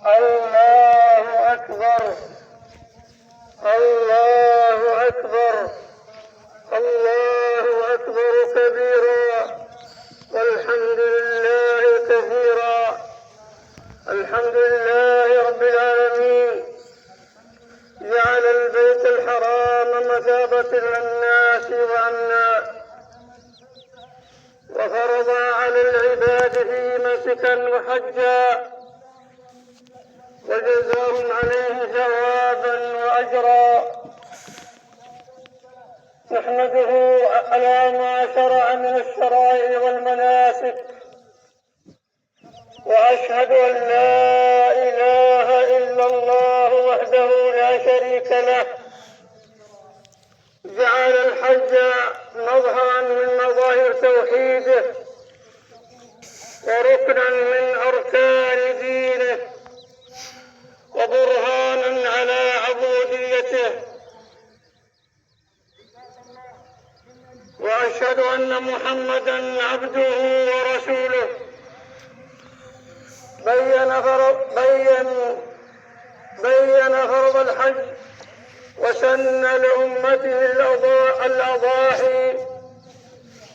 الله أكبر الله أكبر الله أكبر كبيرا والحمد لله كثيرا. الحمد لله رب العالمين، جعل البيت الحرام مثابة للناس وأمنا، وفرض على العباد فيه منسكا وحجا، وجزاهم عليه ثوابا وأجرا. نحمده على ما شرع من الشرائع والمناسك، وأشهد أن لا إله إلا الله وحده لا شريك له، جعل الحج مظهرا من مظاهر توحيده وركنا من أركان دينه وبرهانا على عبوديته. وأشهد أن محمدا عبده ورسوله، بين فرض الحج وسن لأمته الأضاحي،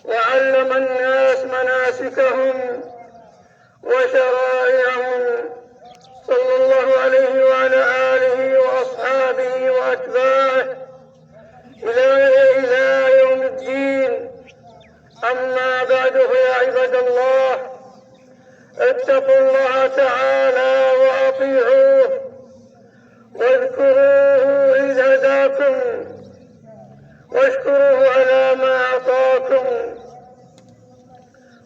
وعلم الناس مناسكهم وشرائعهم، صلى الله عليه وعلى آله وأصحابه وأتباعه إلى يوم الدين. أما بعد، فيا عباد الله، اتقوا الله تعالى وأطيعوه واذكروه إذ هداكم واشكروه على ما أعطاكم.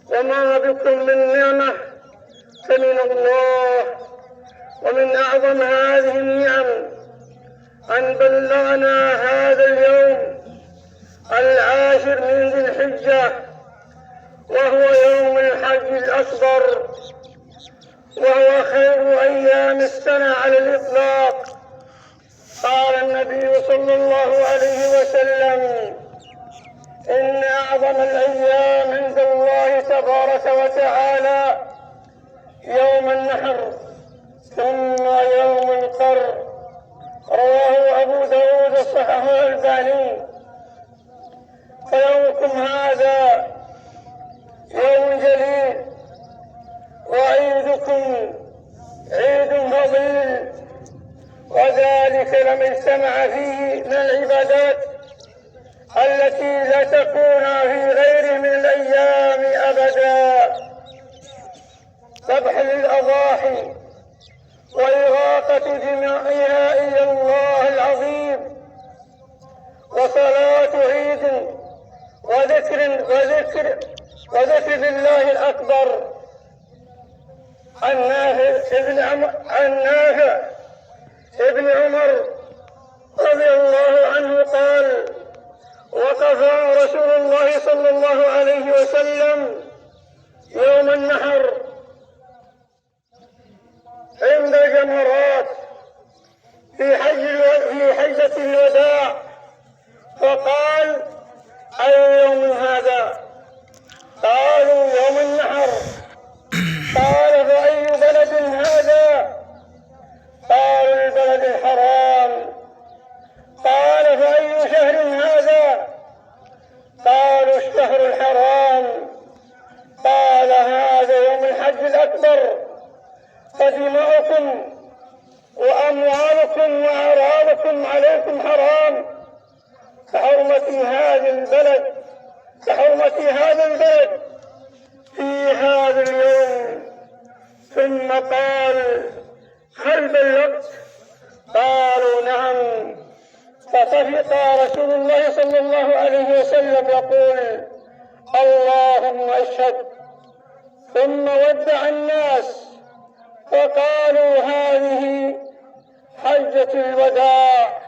وما بكم من نعمة فمن الله، ومن أعظم هذه النعم أن بلغنا هذا اليوم العاشر من ذي الحجة، وهو يوم الحج الأكبر، وهو خير أيام السنة على الإطلاق. قال النبي صلى الله عليه وسلم: إن أعظم الأيام عند الله تبارك وتعالى يوم النحر، ثم يوم القر. رواه أبو داود صححه الألباني. فيومكم هذا يوم جليل، وعيدكم عيد فضيل، وذلك لما اجتمع فيه من العبادات التي لا تكون في غيره من الأيام أبدا: ذبح للأضاحي، وإغاقة دمائها إلى الله العظيم، وصلاة عيد، وذكر لله الأكبر. عن نافع ابن عمر رضي الله عنه قال: وقف رسول الله صلى الله عليه وسلم يوم النحر عند الجمرات في حجة الوداع، فقال: أي يوم هذا؟ قالوا: يوم النحر. قال: فأي بلد هذا؟ قالوا: البلد الحرام. قال: فأي شهر هذا؟ قالوا: الشهر الحرام. قال: هذا يوم الحج الأكبر، فدماؤكم وأموالكم وأعراضكم عليكم حرام كحرمة هذا البلد في هذا اليوم. ثم قال: هل بلغت؟ قالوا: نعم. فطفق رسول الله صلى الله عليه وسلم يقول: اللهم اشهد. ثم ودع الناس فقالوا: هذه حجة الوداع.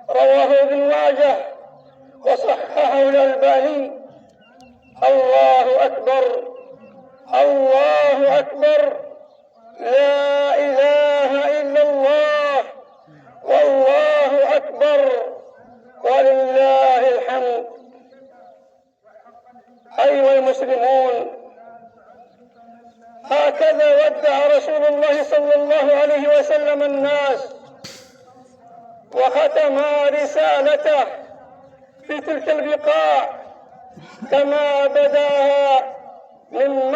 رواه ابن ماجه وصححه الألباني. الله أكبر، الله أكبر، لا إله إلا الله، والله أكبر، ولله الحمد. أيها المسلمون، هكذا ودع رسول الله صلى الله عليه عليه وسلم الناس وختم رسالته في تلك البقاع كما بداها من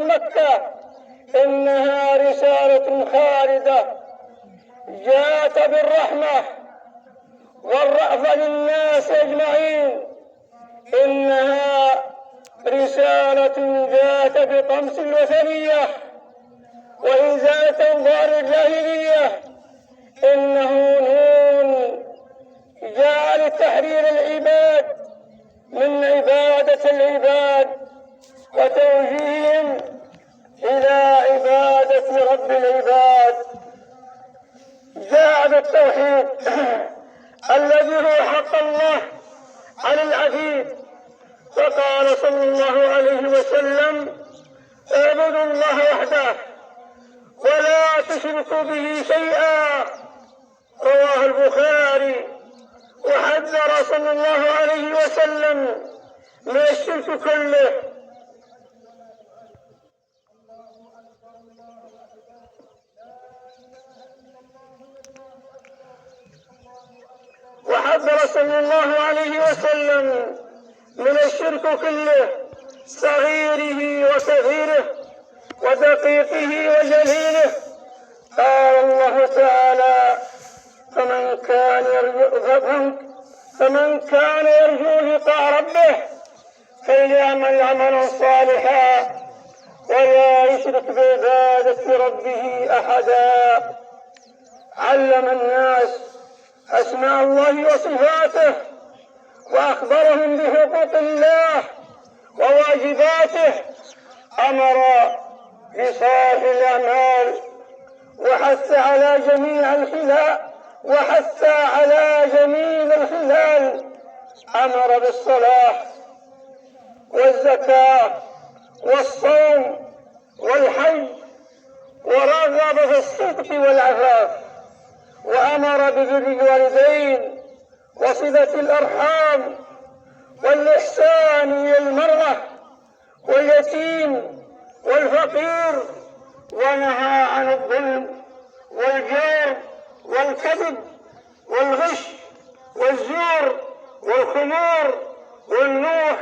مكة إنها رسالة خالدة جاءت بالرحمة والرأفة للناس أجمعين. إنها رسالة جاءت بطمس الوثنية وإزالة أنظار الجاهلية. إنه نون جاء لتحرير العباد من عبادة العباد وتوجيههم إلى عبادة رب العباد. جاء بالتوحيد الذي هو حق الله على العبيد، فقال صلى الله عليه وسلم: اعبدوا الله وحده ولا تشركوا به شيئا، رواه البخاري. وحذر صلى الله عليه وسلم من الشرك كله. صلى الله عليه وسلم من الشرك كله، صغيره وكبيره ودقيقه وجليله. قال الله تعالى: فمن كان يرجو لقاء ربه فليعمل عملا صالحا ولا يشرك بعبادة ربه أحدا. علم الناس أسماء الله وصفاته وأخبرهم بحقوق الله وواجباته. أمر بصالح الأعمال وحث على جميل الخلال. أمر بالصلاة والزكاة والصوم والحج، ورغب في الصدق والعفاف، وأمر ببر الوالدين وصلة الأرحام والإحسان إلى المرأة واليتيم والفقير، ونهى عن الظلم والجور والكذب والغش والزور والخمور والنوح